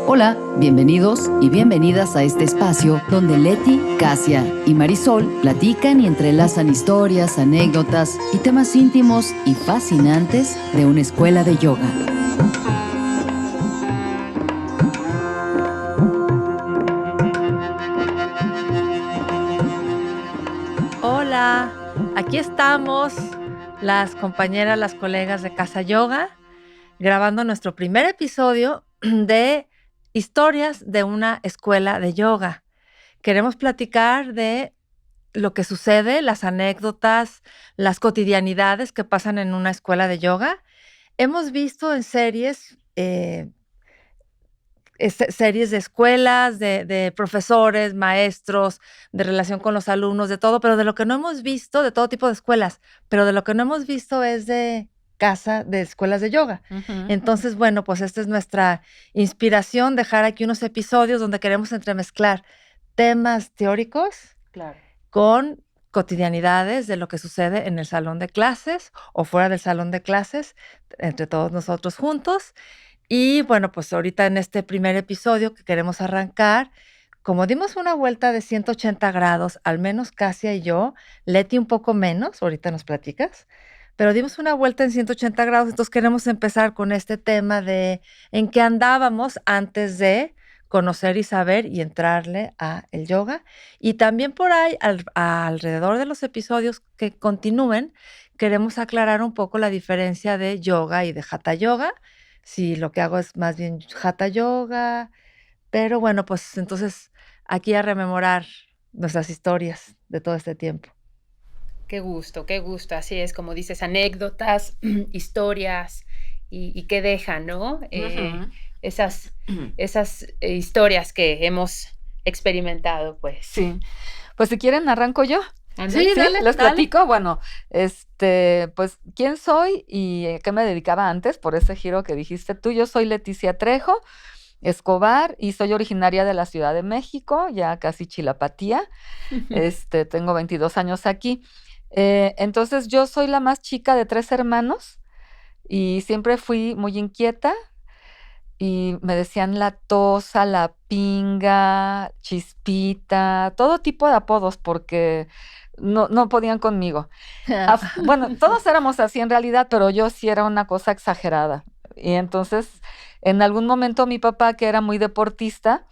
Hola, bienvenidos y bienvenidas a este espacio donde Leti, Casia y Marisol platican y entrelazan historias, anécdotas y temas íntimos y fascinantes de una escuela de yoga. Hola, aquí estamos las compañeras, las colegas de Casa Yoga, grabando nuestro primer episodio de Historias de una escuela de yoga. Queremos platicar de lo que sucede, las anécdotas, las cotidianidades que pasan en una escuela de yoga. Hemos visto en series series de escuelas, de profesores, maestros, de relación con los alumnos, de todo, pero de lo que no hemos visto, de todo tipo de escuelas, pero de lo que no hemos visto es de casa, de escuelas de yoga. Entonces, bueno, pues esta es nuestra inspiración, dejar aquí unos episodios donde queremos entremezclar temas teóricos con cotidianidades de lo que sucede en el salón de clases o fuera del salón de clases, entre todos nosotros juntos. Y bueno, pues ahorita en este primer episodio que queremos arrancar, como dimos una vuelta de 180 grados, al menos Casia y yo, Leti un poco menos, ahorita nos platicas, pero dimos una vuelta en 180 grados, entonces queremos empezar con este tema de en qué andábamos antes de conocer y saber y entrarle a el yoga. Y también por ahí, alrededor de los episodios que continúen, queremos aclarar un poco la diferencia de yoga y de hatha yoga. Si lo que hago es más bien hatha yoga, pero bueno, pues entonces aquí a rememorar nuestras historias de todo este tiempo. Qué gusto, así es, como dices, anécdotas, historias y qué dejan, ¿no? Esas historias que hemos experimentado, pues. Sí, pues si quieren arranco yo. Sí, dale, les platico. Bueno, pues quién soy y qué me dedicaba antes por ese giro que dijiste tú. Yo soy Leticia Trejo Escobar y soy originaria de la Ciudad de México, ya casi Chilapatía. Tengo 22 años aquí. Entonces yo soy la más chica de 3 hermanos y siempre fui muy inquieta y me decían la tosa, la pinga, chispita, todo tipo de apodos porque no podían conmigo. Bueno, todos éramos así en realidad, pero yo sí era una cosa exagerada. Y entonces, en algún momento mi papá, que era muy deportista,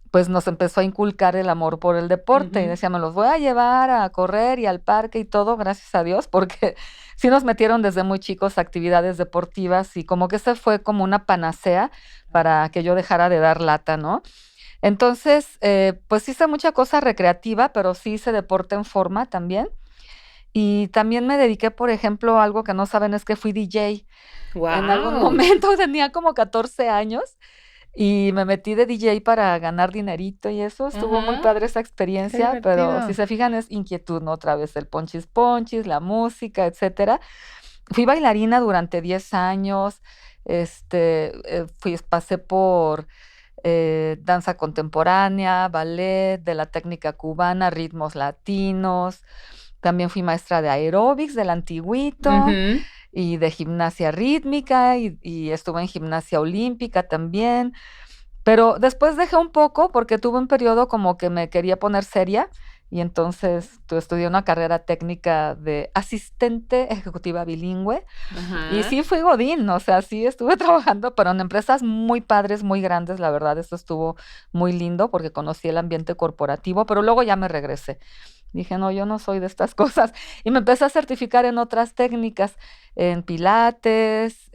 pues nos empezó a inculcar el amor por el deporte. Y decía, me los voy a llevar a correr y al parque y todo, gracias a Dios, porque sí nos metieron desde muy chicos a actividades deportivas y como que ese fue como una panacea para que yo dejara de dar lata, ¿no? Entonces, pues hice mucha cosa recreativa, pero sí hice deporte en forma también. Y también me dediqué, por ejemplo, algo que no saben es que fui DJ. Wow. En algún momento tenía como 14 años y me metí de DJ para ganar dinerito y eso. Estuvo muy padre esa experiencia, pero si se fijan es inquietud, ¿no? Otra vez el ponchis, la música, etcétera. Fui bailarina durante 10 años, pasé por danza contemporánea, ballet, de la técnica cubana, ritmos latinos. También fui maestra de aeróbics del antiguito y de gimnasia rítmica y estuve en gimnasia olímpica también. Pero después dejé un poco porque tuve un periodo como que me quería poner seria y entonces estudié una carrera técnica de asistente ejecutiva bilingüe. Y sí fui godín, o sea, sí estuve trabajando, pero en empresas muy padres, muy grandes, la verdad, eso estuvo muy lindo porque conocí el ambiente corporativo, pero luego ya me regresé. Dije, no, yo no soy de estas cosas. Y me empecé a certificar en otras técnicas, en pilates,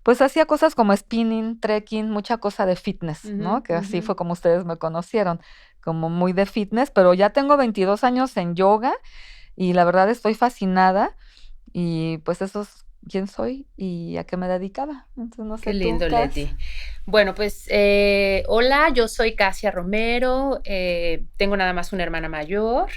pues hacía cosas como spinning, trekking, mucha cosa de fitness, ¿no? Que así fue como ustedes me conocieron, como muy de fitness, pero ya tengo 22 años en yoga y la verdad estoy fascinada y pues eso es quién soy y a qué me dedicaba. Entonces, no sé. Qué lindo, tú, Cas. Leti. Bueno, pues hola, yo soy Casia Romero, tengo nada más una hermana mayor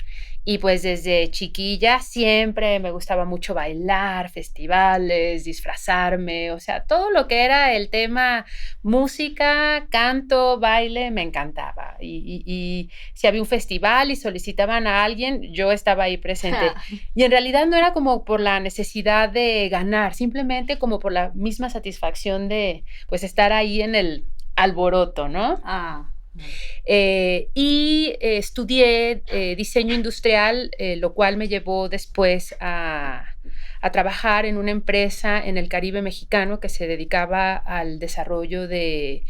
y pues desde chiquilla siempre me gustaba mucho bailar, festivales, disfrazarme, o sea, todo lo que era el tema música, canto, baile, me encantaba. Y si había un festival y solicitaban a alguien, yo estaba ahí presente. Y en realidad no era como por la necesidad de ganar caminar, simplemente como por la misma satisfacción de pues estar ahí en el alboroto, ¿no? Estudié diseño industrial, lo cual me llevó después a trabajar en una empresa en el Caribe mexicano que se dedicaba al desarrollo de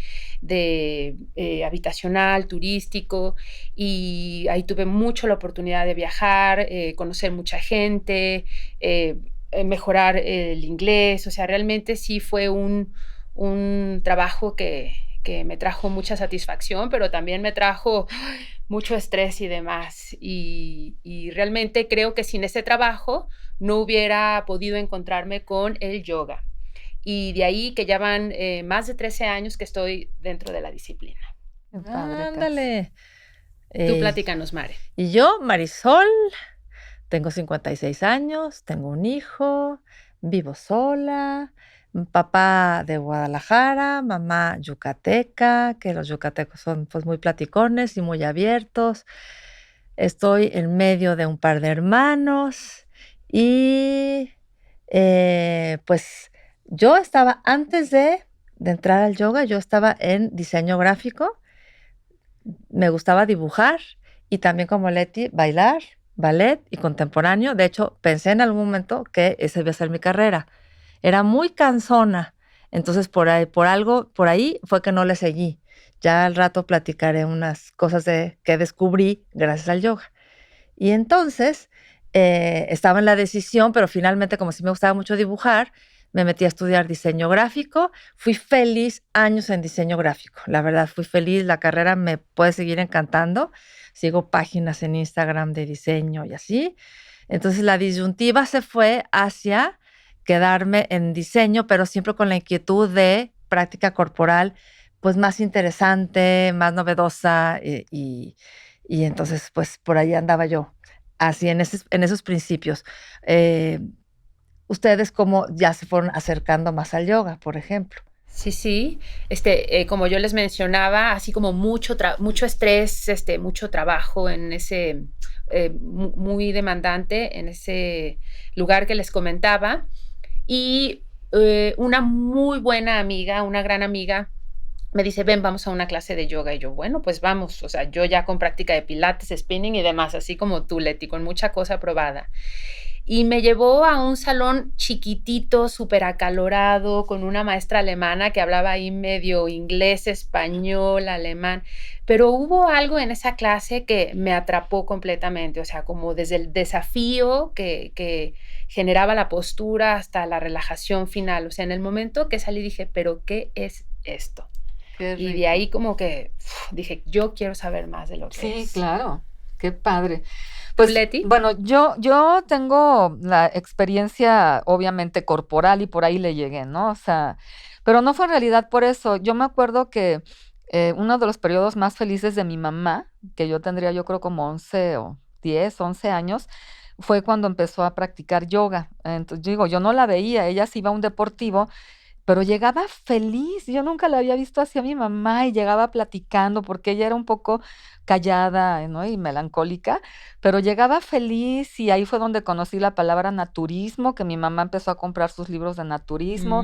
habitacional, turístico, y ahí tuve mucho la oportunidad de viajar, conocer mucha gente, mejorar el inglés. O sea, realmente sí fue un trabajo que me trajo mucha satisfacción, pero también me trajo mucho estrés y demás. Y realmente creo que sin ese trabajo no hubiera podido encontrarme con el yoga. Y de ahí que ya van más de 13 años que estoy dentro de la disciplina. Qué padre, Cas. Ándale. Tú platícanos, Mare. Y yo, Marisol, tengo 56 años, tengo un hijo, vivo sola, papá de Guadalajara, mamá yucateca, que los yucatecos son pues muy platicones y muy abiertos. Estoy en medio de un par de hermanos y pues yo estaba, antes de entrar al yoga, yo estaba en diseño gráfico, me gustaba dibujar y también como Leti, bailar, ballet y contemporáneo. De hecho, pensé en algún momento que esa iba a ser mi carrera. Era muy cansona, entonces por ahí fue que no le seguí. Ya al rato platicaré unas cosas que descubrí gracias al yoga. Y entonces estaba en la decisión, pero finalmente, como sí me gustaba mucho dibujar, me metí a estudiar diseño gráfico. Fui feliz años en diseño gráfico. La verdad, fui feliz. La carrera me puede seguir encantando. Sigo páginas en Instagram de diseño y así. Entonces la disyuntiva se fue hacia quedarme en diseño, pero siempre con la inquietud de práctica corporal, pues más interesante, más novedosa y entonces pues por ahí andaba yo, así en esos principios. ¿Ustedes cómo ya se fueron acercando más al yoga, por ejemplo? Sí. Como yo les mencionaba, así como mucho estrés, mucho trabajo en ese, muy demandante en ese lugar que les comentaba. Y una muy buena amiga, una gran amiga, me dice, ven, vamos a una clase de yoga. Y yo, bueno, pues vamos. O sea, yo ya con práctica de pilates, spinning y demás, así como tú, Leti, con mucha cosa probada. Y me llevó a un salón chiquitito, súper acalorado, con una maestra alemana que hablaba ahí medio inglés, español, alemán. Pero hubo algo en esa clase que me atrapó completamente, o sea, como desde el desafío que generaba la postura hasta la relajación final. O sea, en el momento que salí dije, ¿pero qué es esto? Y de ahí como que dije, yo quiero saber más de lo que es. Sí, claro. Qué padre. Pues, ¿Leti? bueno, yo tengo la experiencia obviamente corporal y por ahí le llegué, ¿no? O sea, pero no fue en realidad por eso. Yo me acuerdo que uno de los periodos más felices de mi mamá, que yo tendría yo creo como 11 o 10, 11 años, fue cuando empezó a practicar yoga. Entonces, digo, yo no la veía, ella se iba a un deportivo, pero llegaba feliz. Yo nunca la había visto así a mi mamá y llegaba platicando porque ella era un poco callada, ¿no? Y melancólica, pero llegaba feliz y ahí fue donde conocí la palabra naturismo, que mi mamá empezó a comprar sus libros de naturismo,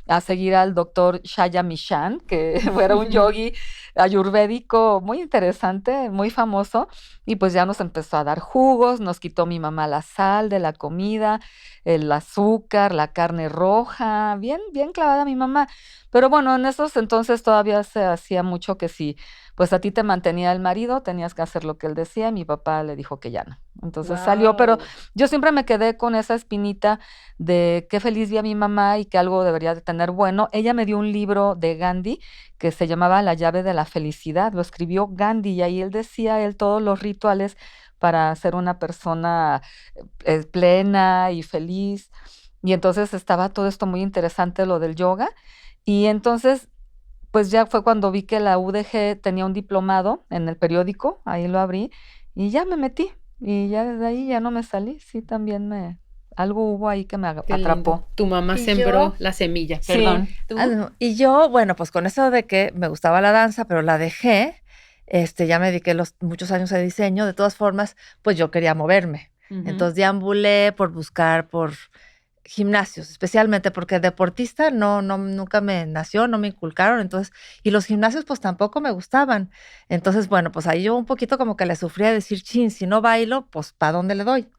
a seguir al doctor Shaya Mishan, que era un yogi ayurvédico muy interesante, muy famoso, y pues ya nos empezó a dar jugos, nos quitó mi mamá la sal de la comida, el azúcar, la carne roja, bien, bien clavada mi mamá. Pero bueno, en esos entonces todavía se hacía mucho que si pues a ti te mantenía el marido, tenías que hacer lo que él decía, y mi papá le dijo que ya no. Entonces salió, pero yo siempre me quedé con esa espinita de qué feliz vi a mi mamá y que algo debería de tener bueno. Ella me dio un libro de Gandhi que se llamaba La llave de la felicidad, lo escribió Gandhi y ahí él decía todos los rituales para ser una persona plena y feliz. Y entonces estaba todo esto muy interesante, lo del yoga. Y entonces, pues ya fue cuando vi que la UDG tenía un diplomado en el periódico, ahí lo abrí y ya me metí. Y ya desde ahí ya no me salí, sí, también algo hubo ahí que me Qué atrapó. lindo. Tu mamá Y sembró yo- la semilla, Sí. perdón. ¿Tú? Y yo, bueno, pues con eso de que me gustaba la danza, pero la dejé, ya me dediqué muchos años a diseño, de todas formas, pues yo quería moverme. Ujú. Entonces deambulé por buscar, por gimnasios, especialmente porque deportista nunca me nació, no me inculcaron, entonces, y los gimnasios pues tampoco me gustaban. Entonces, bueno, pues ahí yo un poquito como que le sufría decir, chin, si no bailo, pues ¿para dónde le doy?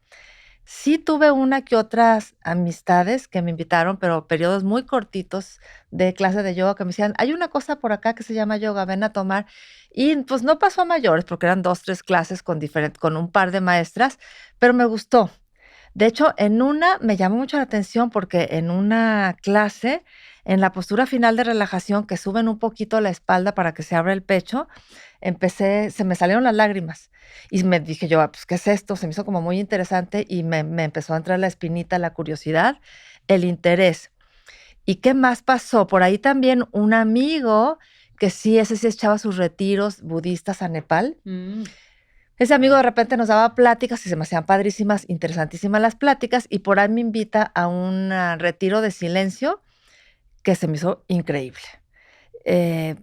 Sí tuve una que otras amistades que me invitaron, pero periodos muy cortitos de clase de yoga que me decían, hay una cosa por acá que se llama yoga, ven a tomar. Y pues no pasó a mayores porque eran 2, 3 clases con un par de maestras, pero me gustó. De hecho, en una me llamó mucho la atención porque en una clase, en la postura final de relajación, que suben un poquito la espalda para que se abra el pecho, se me salieron las lágrimas. Y me dije yo, pues, ¿qué es esto? Se me hizo como muy interesante y me empezó a entrar la espinita, la curiosidad, el interés. ¿Y qué más pasó? Por ahí también un amigo que sí, ese sí echaba sus retiros budistas a Nepal. Ese amigo de repente nos daba pláticas y se me hacían padrísimas, interesantísimas las pláticas, y por ahí me invita a un retiro de silencio que se me hizo increíble.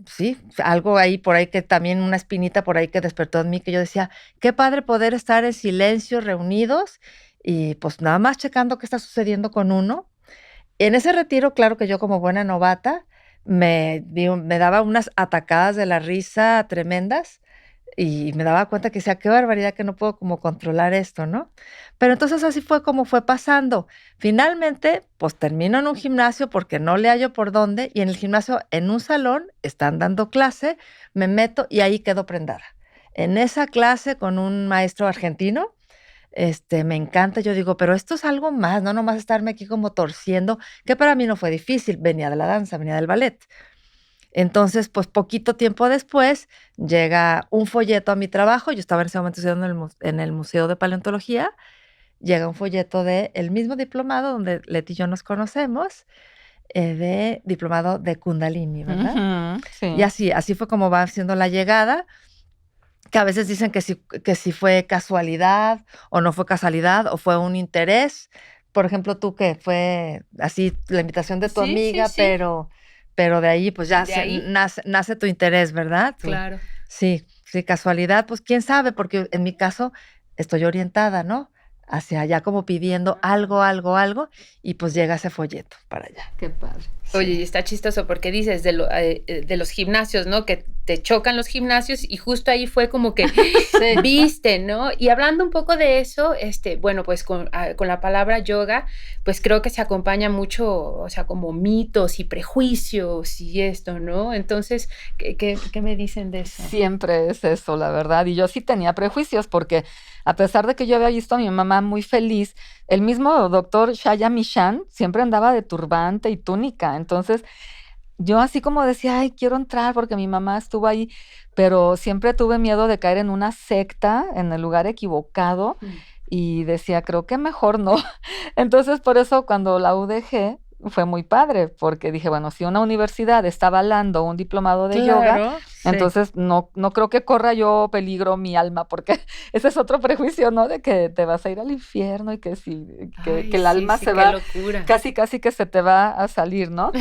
Sí, algo ahí por ahí que también una espinita por ahí que despertó en mí, que yo decía, qué padre poder estar en silencio, reunidos, y pues nada más checando qué está sucediendo con uno. En ese retiro, claro que yo como buena novata, me daba unas atacadas de la risa tremendas, y me daba cuenta que decía, qué barbaridad que no puedo como controlar esto, ¿no? Pero entonces así fue como fue pasando. Finalmente, pues termino en un gimnasio porque no le hallo por dónde, y en el gimnasio, en un salón, están dando clase, me meto y ahí quedo prendada. En esa clase con un maestro argentino, me encanta, yo digo, pero esto es algo más, no nomás estarme aquí como torciendo, que para mí no fue difícil, venía de la danza, venía del ballet. Entonces, pues poquito tiempo después llega un folleto a mi trabajo. Yo estaba en ese momento estudiando en el Museo de Paleontología. Llega un folleto del mismo diplomado donde Leti y yo nos conocemos, de diplomado de Kundalini, ¿verdad? Y Sí. así fue como va siendo la llegada, que a veces dicen que si fue casualidad o no fue casualidad o fue un interés. Por ejemplo, tú que fue así la invitación de tu Sí, sí, amiga, sí. pero de ahí pues ya De ahí, nace tu interés, ¿verdad? claro. Sí, sí, casualidad, pues quién sabe, porque en mi caso estoy orientada, ¿no? Hacia allá como pidiendo algo, algo, algo, y pues llega ese folleto para allá. Qué padre. Oye, y Sí. está chistoso porque dices de los gimnasios, ¿no? Que te chocan los gimnasios y justo ahí fue como que viste, ¿no? Y hablando un poco de eso, bueno, pues con la palabra yoga, pues creo que se acompaña mucho, o sea, como mitos y prejuicios y esto, ¿no? Entonces, ¿qué me dicen de eso? Siempre es eso, la verdad. Y yo sí tenía prejuicios porque a pesar de que yo había visto a mi mamá muy feliz, el mismo doctor Shaya Mishan siempre andaba de turbante y túnica. Entonces, yo así como decía, ay, quiero entrar porque mi mamá estuvo ahí, pero siempre tuve miedo de caer en una secta, en el lugar equivocado, y decía, creo que mejor no. Entonces, por eso cuando la UDG fue muy padre, porque dije, bueno, si una universidad está avalando un diplomado de yoga, Claro, sí. entonces no creo que corra yo peligro mi alma, porque ese es otro prejuicio, ¿no? De que te vas a ir al infierno y que sí, que el alma se va, locura. casi que se te va a salir, ¿no?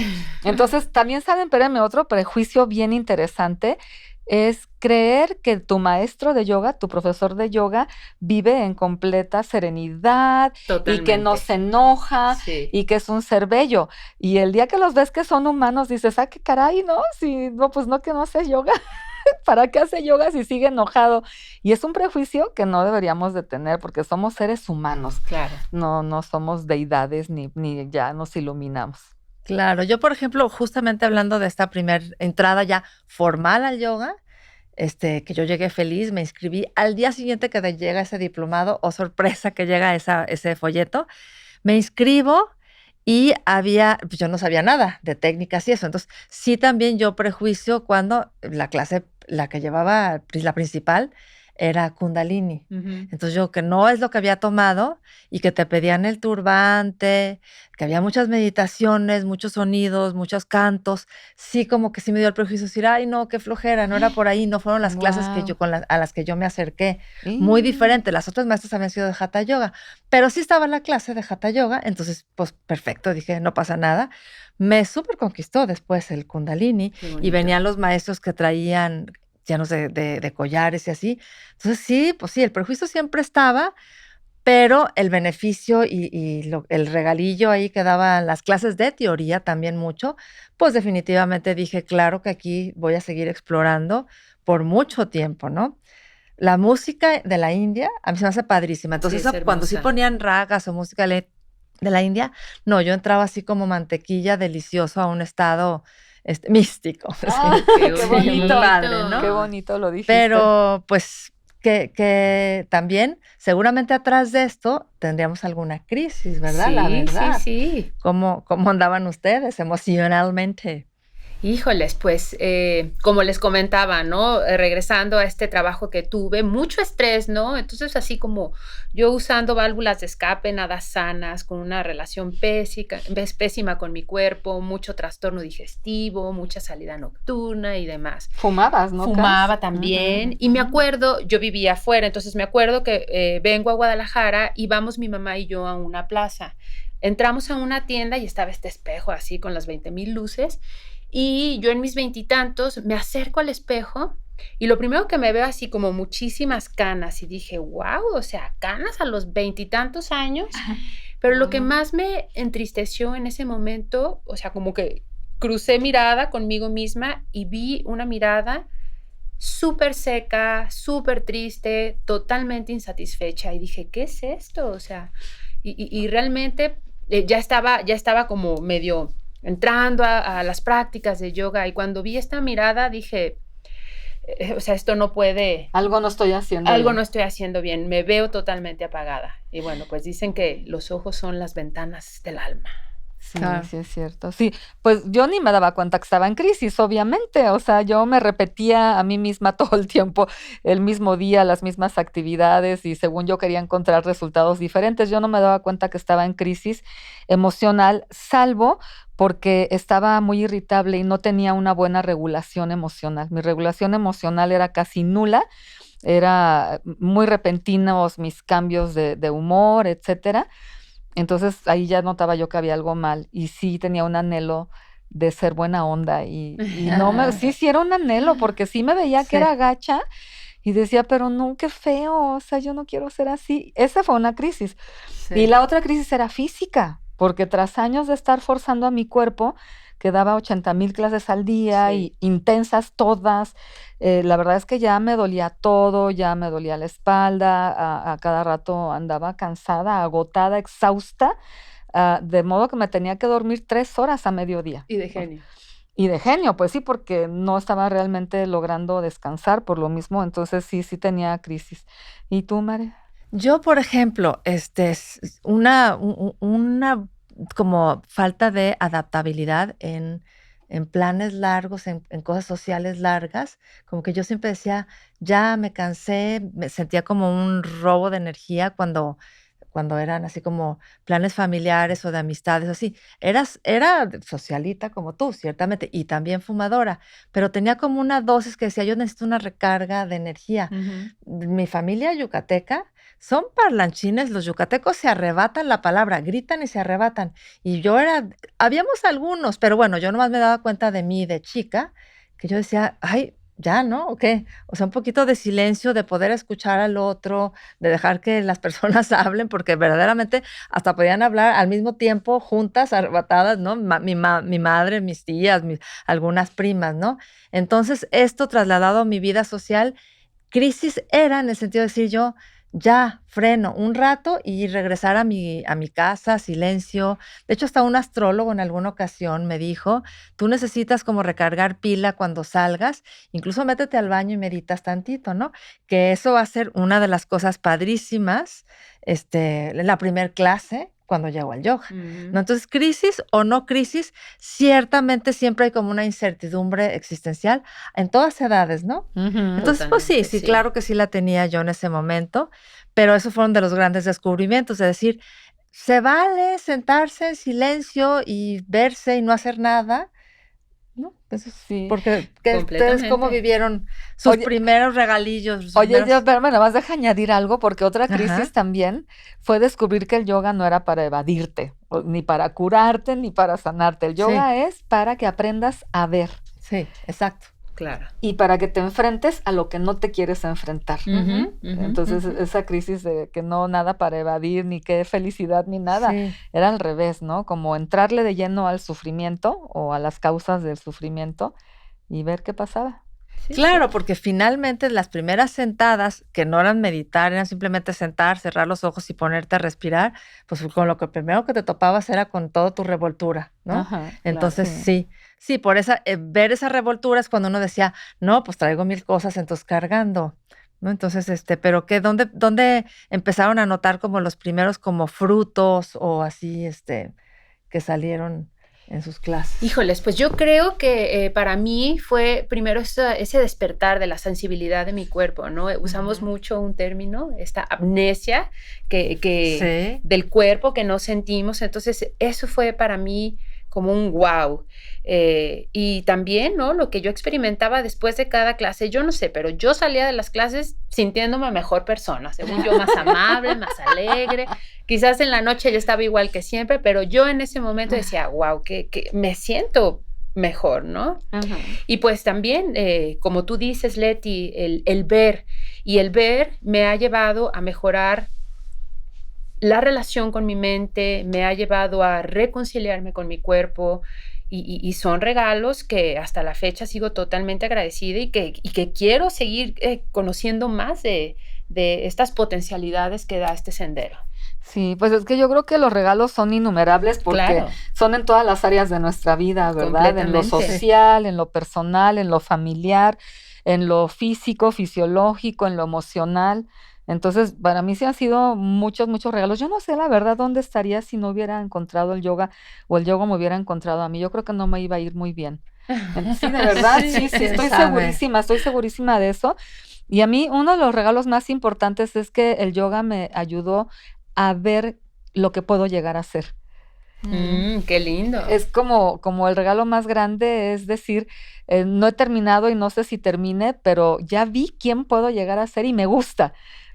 Entonces, también saben, espérenme, otro prejuicio bien interesante es creer que tu maestro de yoga, tu profesor de yoga, vive en completa serenidad y que no Totalmente. se enoja Sí. y que es un ser bello. Y el día que los ves que son humanos, dices, ah, qué caray, ¿no? Si no, pues no, que no hace yoga. ¿Para qué hace yoga si sigue enojado? Y es un prejuicio que no deberíamos de tener porque somos seres humanos. Claro. No somos deidades ni ya nos iluminamos. Claro, yo por ejemplo, justamente hablando de esta primera entrada ya formal al yoga, que yo llegué feliz, me inscribí. Al día siguiente que llega ese diplomado, oh sorpresa que llega ese folleto, me inscribo y pues yo no sabía nada de técnicas y eso. Entonces, sí también yo prejuicio cuando la clase, la que llevaba, la principal, era Kundalini. Entonces yo que no es lo que había tomado y que te pedían el turbante, que había muchas meditaciones, muchos sonidos, muchos cantos, sí como que sí me dio el prejuicio decir, ay no, qué flojera, no era por ahí, no fueron las clases que yo a las que yo me acerqué. Muy diferente, las otras maestras habían sido de Hatha Yoga, pero sí estaba la clase de Hatha Yoga, entonces pues perfecto, dije, no pasa nada. Me súper conquistó después el Kundalini y venían los maestros que traían llenos de collares y así. Entonces sí, pues sí, el prejuicio siempre estaba, pero el beneficio el regalillo ahí que daban las clases de teoría también mucho, pues definitivamente dije, claro que aquí voy a seguir explorando por mucho tiempo, ¿no? La música de la India a mí se me hace padrísima. Entonces, Sí, es cuando sí hermosa. ponían ragas o música de la India, no, yo entraba así como mantequilla delicioso a un estado místico. Ah, sí. Qué qué muy bonito. padre, ¿no? Qué bonito lo dijiste. Pero pues que también seguramente atrás de esto tendríamos alguna crisis, ¿verdad? La Sí, verdad. sí. ¿Cómo andaban ustedes emocionalmente? Híjoles, pues como les comentaba, ¿no? Regresando a este trabajo que tuve, mucho estrés, ¿no? Entonces así como yo usando válvulas de escape, nada sanas, con una relación pésima con mi cuerpo, mucho trastorno digestivo, mucha salida nocturna y demás. Fumabas, ¿no? Fumaba Cas? también y me acuerdo, yo vivía afuera, entonces me acuerdo que vengo a Guadalajara y vamos mi mamá y yo a una plaza. Entramos a una tienda y estaba este espejo así con las 20,000 luces y yo en mis veintitantos me acerco al espejo y lo primero que me veo así como muchísimas canas y dije, wow, o sea, canas a los veintitantos años, pero lo que más me entristeció en ese momento, o sea, como que crucé mirada conmigo misma y vi una mirada súper seca, súper triste, totalmente insatisfecha y dije, ¿qué es esto? O sea, y realmente ya estaba como medio entrando a las prácticas de yoga y cuando vi esta mirada dije, o sea, esto no puede, Algo no estoy haciendo algo bien. no estoy haciendo bien, me veo totalmente apagada. Y bueno, pues dicen que los ojos son las ventanas del alma. Sí, Claro. sí es cierto. Sí, pues yo ni me daba cuenta que estaba en crisis, obviamente. O sea, yo me repetía a mí misma todo el tiempo, el mismo día, las mismas actividades y según yo quería encontrar resultados diferentes. Yo no me daba cuenta que estaba en crisis emocional, salvo porque estaba muy irritable y no tenía una buena regulación emocional. Mi regulación emocional era casi nula, era muy repentinos mis cambios de humor, etcétera. Entonces ahí ya notaba yo que había algo mal y sí tenía un anhelo de ser buena onda y no me, sí era un anhelo porque sí me veía que Sí. era gacha y decía, pero no, qué feo, o sea, yo no quiero ser así. Esa fue una crisis. Y la otra crisis era física, porque tras años de estar forzando a mi cuerpo, que daba 80,000 clases al día Sí. y intensas todas, la verdad es que ya me dolía todo, ya me dolía la espalda, a cada rato andaba cansada, agotada, exhausta, de modo que me tenía que dormir 3 horas a mediodía. Y de genio. Y de genio, pues sí, porque no estaba realmente logrando descansar por lo mismo, entonces sí tenía crisis. ¿Y tú, Mare? Yo, por ejemplo, una como falta de adaptabilidad en planes largos, en cosas sociales largas, como que yo siempre decía, ya me cansé, me sentía como un robo de energía cuando eran así como planes familiares o de amistades, así. Era socialita como tú, ciertamente, y también fumadora, pero tenía como una dosis que decía, yo necesito una recarga de energía. Mi familia yucateca son parlanchines, los yucatecos se arrebatan la palabra, gritan y se arrebatan. Y habíamos algunos, pero bueno, yo nomás me daba cuenta de mí de chica, que yo decía, ay, ya, ¿no? ¿O qué? O sea, un poquito de silencio, de poder escuchar al otro, de dejar que las personas hablen, porque verdaderamente hasta podían hablar al mismo tiempo, juntas, arrebatadas, ¿no? Mi madre, mis tías, algunas primas, ¿no? Entonces, esto trasladado a mi vida social, crisis era en el sentido de decir yo, ya, freno un rato y regresar a mi casa, silencio. De hecho, hasta un astrólogo en alguna ocasión me dijo, tú necesitas como recargar pila cuando salgas, incluso métete al baño y meditas tantito, ¿no? Que eso va a ser una de las cosas padrísimas, en la primer clase cuando llego al yoga, ¿no? Entonces, crisis o no crisis, ciertamente siempre hay como una incertidumbre existencial en todas edades, ¿no? Entonces, pues sí, Totalmente, sí. claro que sí la tenía yo en ese momento, pero esos fueron de los grandes descubrimientos, de decir, se vale sentarse en silencio y verse y no hacer nada, ¿no? Eso Sí. porque ustedes cómo Completamente. vivieron sus Oye, primeros regalillos, sus Oye, primeros... espérame, nada más deja añadir algo, porque otra crisis Ajá, también fue descubrir que el yoga no era para evadirte, ni para curarte, ni para sanarte. El sí, yoga es para que aprendas a ver. sí, exacto. Claro. y para que te enfrentes a lo que no te quieres enfrentar. Entonces, esa crisis de que no nada para evadir, ni qué felicidad, ni nada, Sí. era al revés, ¿no? Como entrarle de lleno al sufrimiento o a las causas del sufrimiento y ver qué pasaba. Sí, Claro, sí. porque finalmente las primeras sentadas, que no eran meditar, eran simplemente sentar, cerrar los ojos y ponerte a respirar, pues con lo que primero que te topabas era con toda tu revoltura, ¿no? Ajá, Entonces sí. sí, por esa, ver esa revoltura es cuando uno decía, no, pues traigo 1000 cosas, entonces cargando, ¿no? Entonces, pero ¿dónde empezaron a notar como los primeros como frutos o así, que salieron en sus clases? Híjoles, pues yo creo que para mí fue primero ese despertar de la sensibilidad de mi cuerpo, ¿no? Usamos mucho un término, esta amnesia Sí. del cuerpo que no sentimos. Entonces, eso fue para mí como un wow. Y también, ¿no? Lo que yo experimentaba después de cada clase, yo no sé, pero yo salía de las clases sintiéndome mejor persona, según yo, más amable, más alegre. Quizás en la noche ya estaba igual que siempre, pero yo en ese momento decía, wow, que me siento mejor, ¿no? Ajá. Y pues también, como tú dices, Leti, el ver, y el ver me ha llevado a mejorar la relación con mi mente, me ha llevado a reconciliarme con mi cuerpo, y son regalos que hasta la fecha sigo totalmente agradecida y que quiero seguir conociendo más de estas potencialidades que da este sendero. Sí, pues es que yo creo que los regalos son innumerables porque Claro. son en todas las áreas de nuestra vida, ¿verdad? En lo Completamente. social, en lo personal, en lo familiar, en lo físico, fisiológico, en lo emocional. Entonces, para mí sí han sido muchos, muchos regalos. Yo no sé la verdad dónde estaría si no hubiera encontrado el yoga o el yoga me hubiera encontrado a mí. Yo creo que no me iba a ir muy bien. Sí, de verdad, sí, quién estoy sabe. segurísima de eso. Y a mí uno de los regalos más importantes es que el yoga me ayudó a ver lo que puedo llegar a ser. Qué lindo. Es como el regalo más grande, es decir, no he terminado y no sé si termine, pero ya vi quién puedo llegar a ser y me gusta.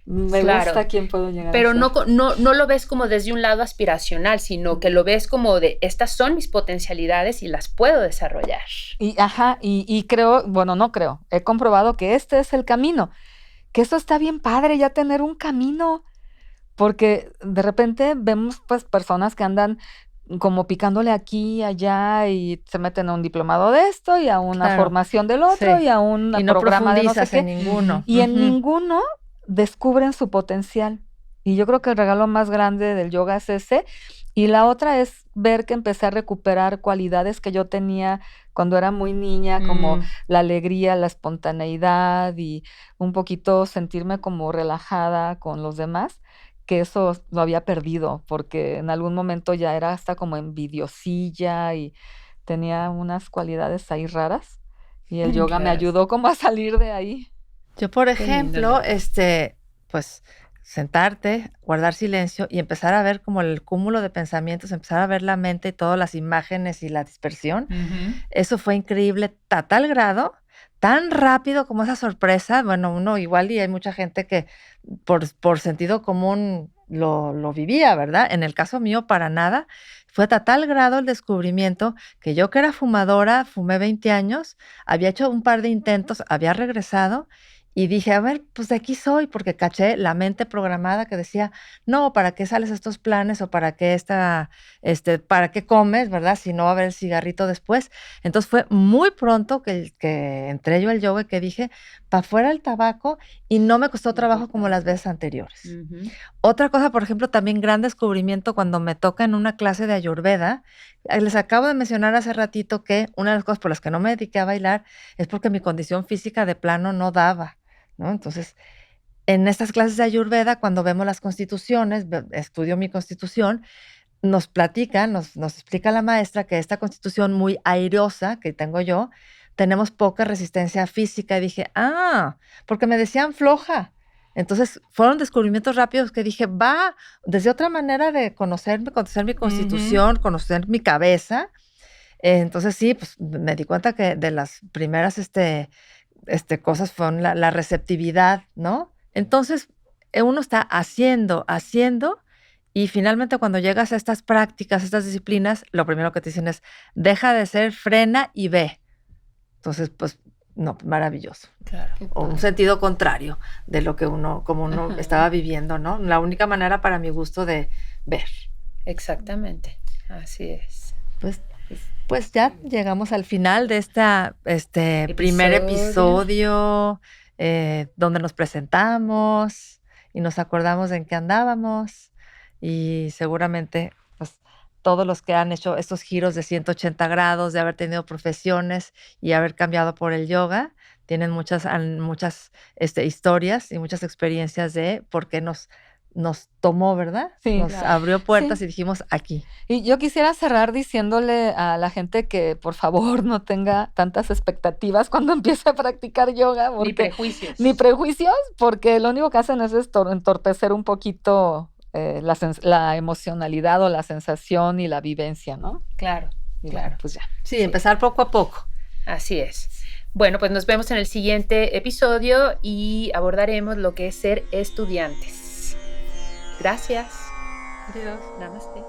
Me Claro. gusta quién puedo llegar Pero a ser. no lo ves como desde un lado aspiracional, sino que lo ves como de, estas son mis potencialidades y las puedo desarrollar. Y creo, bueno, no creo, he comprobado que este es el camino, que eso está bien padre, ya tener un camino, porque de repente vemos pues personas que andan como picándole aquí y allá y se meten a un diplomado de esto y a una Claro, formación del otro sí. y a un Y no programa de no sé profundizas en qué, ninguno. y en Ujú. ninguno descubren su potencial. Y yo creo que el regalo más grande del yoga es ese. Y la otra es ver que empecé a recuperar cualidades que yo tenía cuando era muy niña, como la alegría, la espontaneidad y un poquito sentirme como relajada con los demás, que eso lo había perdido, porque en algún momento ya era hasta como envidiosilla y tenía unas cualidades ahí raras. Y el yoga me Raras. ayudó como a salir de ahí. Yo, por Qué lindo, ejemplo, Leti. pues sentarte, guardar silencio y empezar a ver como el cúmulo de pensamientos, empezar a ver la mente y todas las imágenes y la dispersión. Eso fue increíble a tal grado, tan rápido como esa sorpresa. Bueno, uno igual y hay mucha gente que por sentido común lo vivía, ¿verdad? En el caso mío, para nada. Fue a tal grado el descubrimiento que yo, que era fumadora, fumé 20 años, había hecho un par de intentos, había regresado y dije, a ver, pues de aquí soy, porque caché la mente programada que decía, no, ¿para qué sales a estos planes o para qué para qué comes, verdad? Si no va a haber el cigarrito después. Entonces fue muy pronto que entré yo al yoga y que dije, para afuera el tabaco, y no me costó trabajo como las veces anteriores. Otra cosa, por ejemplo, también gran descubrimiento cuando me toca en una clase de Ayurveda. Les acabo de mencionar hace ratito que una de las cosas por las que no me dediqué a bailar es porque mi condición física de plano no daba, ¿no? Entonces, en estas clases de Ayurveda, cuando vemos las constituciones, estudio mi constitución, nos platican, nos explica la maestra que esta constitución muy airosa que tengo yo, tenemos poca resistencia física. Y dije, porque me decían floja. Entonces, fueron descubrimientos rápidos que dije, va, desde otra manera de conocerme, conocer mi constitución, conocer mi cabeza. Entonces, sí, pues me di cuenta que de las primeras cosas fueron la receptividad, ¿no? Entonces, uno está haciendo, y finalmente cuando llegas a estas prácticas, estas disciplinas, lo primero que te dicen es, deja de ser, frena y ve. Entonces, pues no, maravilloso. Claro. O un sentido contrario de lo que como uno estaba viviendo, ¿no? La única manera para mi gusto de ver. Exactamente, así es. Pues ya llegamos al final de este primer episodio donde nos presentamos y nos acordamos en qué andábamos, y seguramente pues todos los que han hecho estos giros de 180 grados, de haber tenido profesiones y haber cambiado por el yoga, tienen muchas historias y muchas experiencias de por qué nos tomó, ¿verdad? Sí, nos claro. abrió puertas Sí. y dijimos aquí. Y yo quisiera cerrar diciéndole a la gente que por favor no tenga tantas expectativas cuando empiece a practicar yoga. Ni Porque, prejuicios. ni prejuicios, porque lo único que hacen es entorpecer un poquito la emocionalidad o la sensación y la vivencia, ¿no? Claro, Y claro. bueno, pues ya. Sí, empezar poco a poco. Así es. Bueno, pues nos vemos en el siguiente episodio y abordaremos lo que es ser estudiantes. Gracias. Adiós. Namaste.